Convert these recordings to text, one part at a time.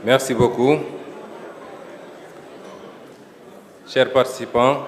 Merci beaucoup. Chers participants,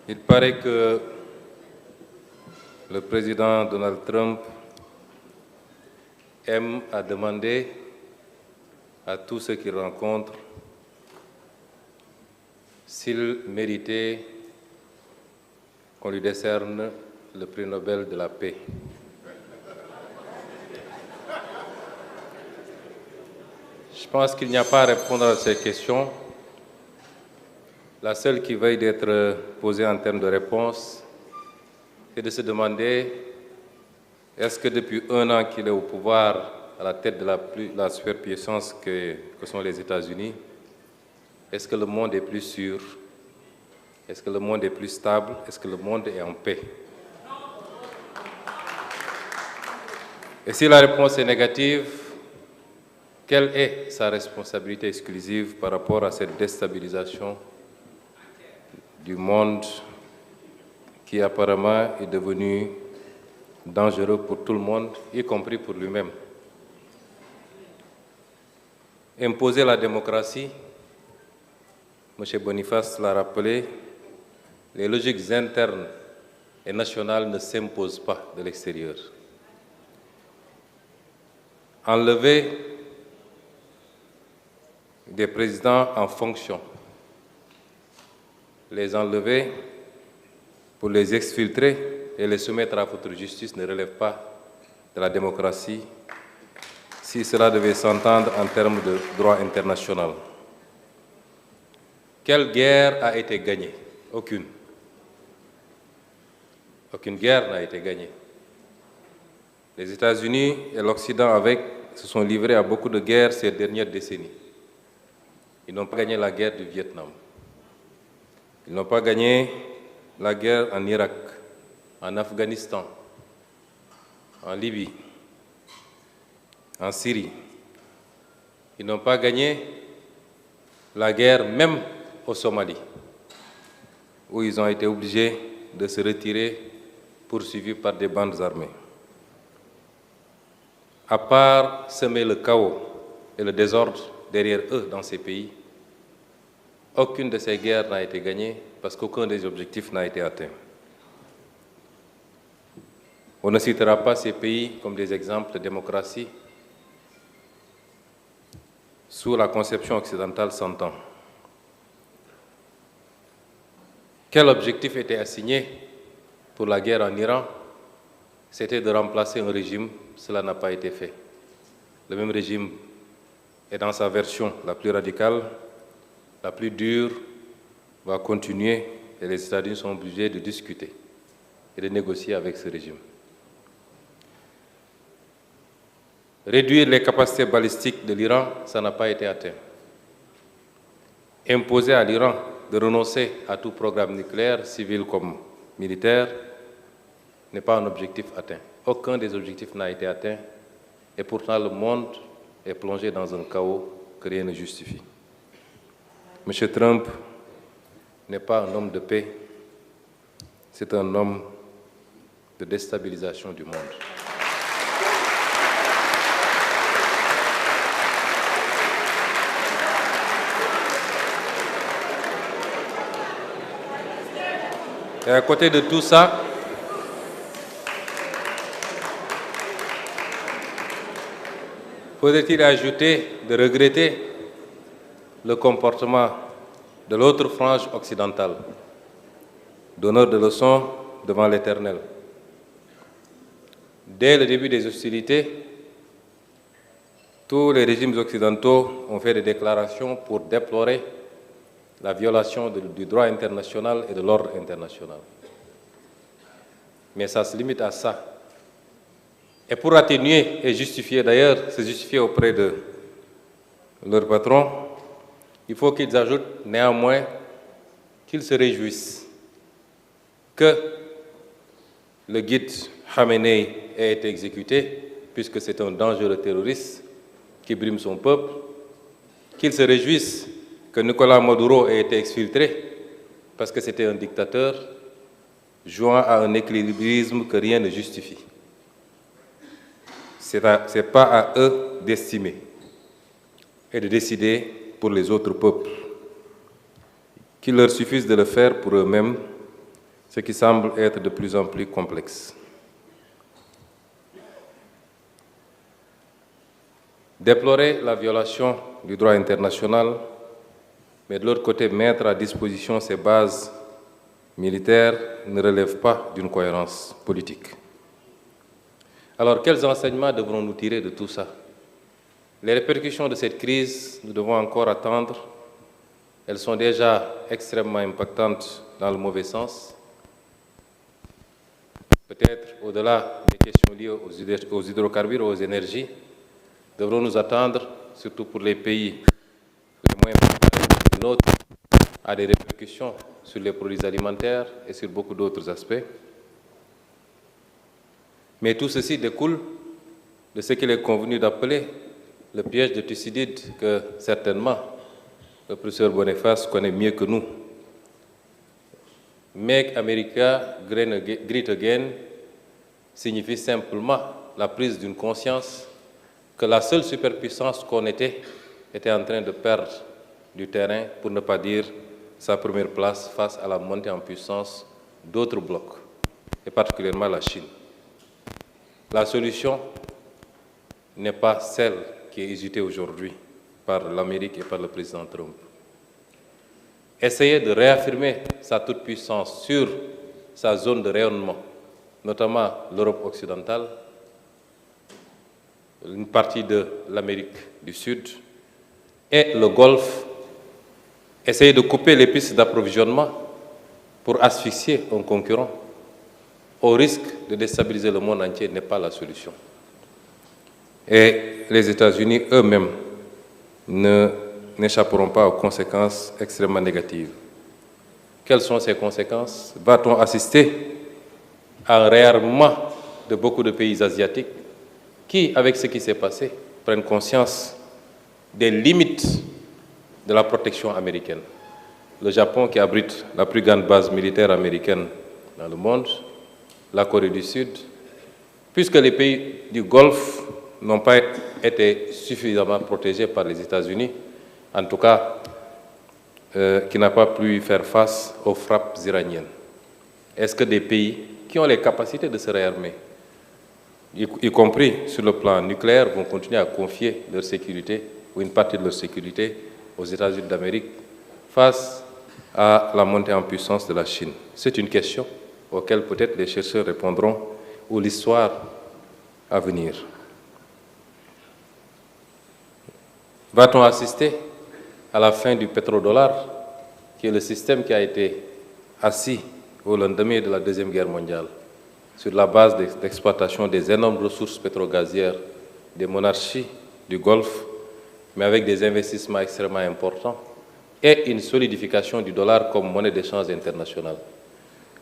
il paraît que le président Donald Trump aime à demander à tous ceux qu'il rencontre s'il méritait qu'on lui décerne le prix Nobel de la paix. Je pense qu'il n'y a pas à répondre à ces questions. La seule qui veuille d'être posée en termes de réponse, c'est de se demander est-ce que depuis 1 an qu'il est au pouvoir, à la tête de la superpuissance que sont les États-Unis, est-ce que le monde est plus sûr? Est-ce que le monde est plus stable? Est-ce que le monde est en paix? Et si la réponse est négative, quelle est sa responsabilité exclusive par rapport à cette déstabilisation du monde qui apparemment est devenu dangereux pour tout le monde, y compris pour lui-même? Imposer la démocratie, M. Boniface l'a rappelé, les logiques internes et nationales ne s'imposent pas de l'extérieur. Enlever des présidents en fonction, les enlever pour les exfiltrer et les soumettre à votre justice ne relève pas de la démocratie si cela devait s'entendre en termes de droit international. Quelle guerre a été gagnée? Aucune. Aucune guerre n'a été gagnée. Les États-Unis et l'Occident se sont livrés à beaucoup de guerres ces dernières décennies. Ils n'ont pas gagné la guerre du Vietnam. Ils n'ont pas gagné la guerre en Irak, en Afghanistan, en Libye, en Syrie. Ils n'ont pas gagné la guerre même au Somalie, où ils ont été obligés de se retirer, poursuivis par des bandes armées. À part semer le chaos et le désordre derrière eux dans ces pays, aucune de ces guerres n'a été gagnée parce qu'aucun des objectifs n'a été atteint. On ne citera pas ces pays comme des exemples de démocratie sous la conception occidentale s'entend. Quel objectif était assigné pour la guerre en Iran? C'était de remplacer un régime. Cela n'a pas été fait. Le même régime est dans sa version la plus radicale, la plus dure, va continuer et les États-Unis sont obligés de discuter et de négocier avec ce régime. Réduire les capacités balistiques de l'Iran, ça n'a pas été atteint. Imposer à l'Iran de renoncer à tout programme nucléaire, civil comme militaire, n'est pas un objectif atteint. Aucun des objectifs n'a été atteint et pourtant le monde est plongé dans un chaos que rien ne justifie. M. Trump n'est pas un homme de paix, c'est un homme de déstabilisation du monde. Et à côté de tout ça, faudrait-il ajouter de regretter le comportement de l'autre frange occidentale, donneur de leçons devant l'Éternel. Dès le début des hostilités, tous les régimes occidentaux ont fait des déclarations pour déplorer la violation du droit international et de l'ordre international. Mais ça se limite à ça. Et pour atténuer et justifier, d'ailleurs, se justifier auprès de leur patron, il faut qu'ils ajoutent néanmoins qu'ils se réjouissent que le guide Khamenei ait été exécuté, puisque c'est un dangereux terroriste qui brime son peuple, qu'ils se réjouissent que Nicolás Maduro ait été exfiltré, parce que c'était un dictateur, jouant à un équilibrisme que rien ne justifie. Ce n'est pas à eux d'estimer et de décider pour les autres peuples. Qu'il leur suffise de le faire pour eux-mêmes, ce qui semble être de plus en plus complexe. Déplorer la violation du droit international, mais de l'autre côté mettre à disposition ces bases militaires ne relève pas d'une cohérence politique. Alors, quels enseignements devrons-nous tirer de tout ça? Les répercussions de cette crise, nous devons encore attendre. Elles sont déjà extrêmement impactantes dans le mauvais sens. Peut-être au-delà des questions liées aux hydrocarbures, aux énergies, devrons nous attendre, surtout pour les pays les moins préparés que les nôtres, à des répercussions sur les produits alimentaires et sur beaucoup d'autres aspects. Mais tout ceci découle de ce qu'il est convenu d'appeler le piège de Thucydide, que certainement le professeur Boniface connaît mieux que nous. Make America Great Again signifie simplement la prise d'une conscience que la seule superpuissance qu'on était en train de perdre du terrain, pour ne pas dire sa première place face à la montée en puissance d'autres blocs, et particulièrement la Chine. La solution n'est pas celle qui est hésitée aujourd'hui par l'Amérique et par le président Trump. Essayer de réaffirmer sa toute-puissance sur sa zone de rayonnement, notamment l'Europe occidentale, une partie de l'Amérique du Sud et le Golfe, essayer de couper les pistes d'approvisionnement pour asphyxier un concurrent au risque de déstabiliser le monde entier n'est pas la solution. Et les États-Unis eux-mêmes n'échapperont pas aux conséquences extrêmement négatives. Quelles sont ces conséquences? Va-t-on assister à un réarmement de beaucoup de pays asiatiques qui, avec ce qui s'est passé, prennent conscience des limites de la protection américaine? Le Japon, qui abrite la plus grande base militaire américaine dans le monde, la Corée du Sud, puisque les pays du Golfe n'ont pas été suffisamment protégés par les États-Unis, en tout cas, qui n'a pas pu faire face aux frappes iraniennes. Est-ce que des pays qui ont les capacités de se réarmer, y compris sur le plan nucléaire, vont continuer à confier leur sécurité ou une partie de leur sécurité aux États-Unis d'Amérique face à la montée en puissance de la Chine? C'est une question auxquelles peut-être les chercheurs répondront, ou l'histoire à venir. Va-t-on assister à la fin du pétrodollar, qui est le système qui a été assis au lendemain de la Deuxième Guerre mondiale, sur la base d'exploitation des énormes ressources pétrogazières des monarchies du Golfe, mais avec des investissements extrêmement importants et une solidification du dollar comme monnaie d'échange internationale?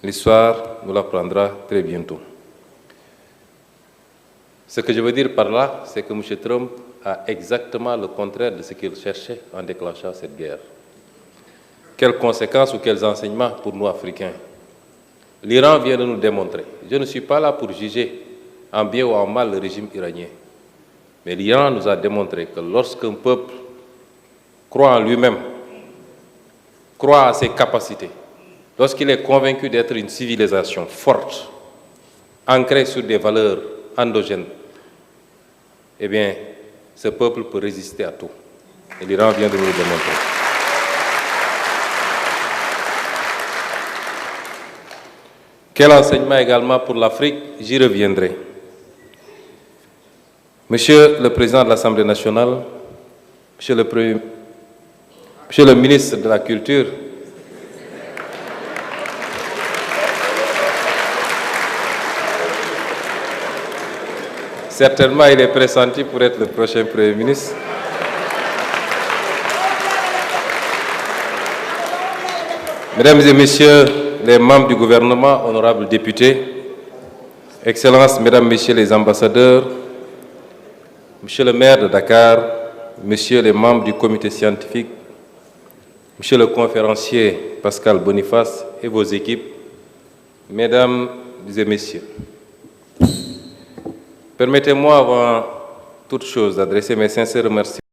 L'histoire nous l'apprendra très bientôt. Ce que je veux dire par là, c'est que M. Trump a exactement le contraire de ce qu'il cherchait en déclenchant cette guerre. Quelles conséquences ou quels enseignements pour nous, Africains? L'Iran vient de nous démontrer. Je ne suis pas là pour juger en bien ou en mal le régime iranien. Mais l'Iran nous a démontré que lorsqu'un peuple croit en lui-même, croit à ses capacités, lorsqu'il est convaincu d'être une civilisation forte, ancrée sur des valeurs endogènes, eh bien, ce peuple peut résister à tout. Et l'Iran vient de nous le démontrer. Quel enseignement également pour l'Afrique? J'y reviendrai. Monsieur le Président de l'Assemblée nationale, Monsieur le ministre de la Culture, certainement il est pressenti pour être le prochain Premier ministre. Mesdames et Messieurs les membres du gouvernement, honorables députés, Excellences, Mesdames, Messieurs les ambassadeurs, Monsieur le maire de Dakar, Messieurs les membres du comité scientifique, Monsieur le conférencier Pascal Boniface et vos équipes, Mesdames et Messieurs, Permettez-moi avant toute chose d'adresser mes sincères remerciements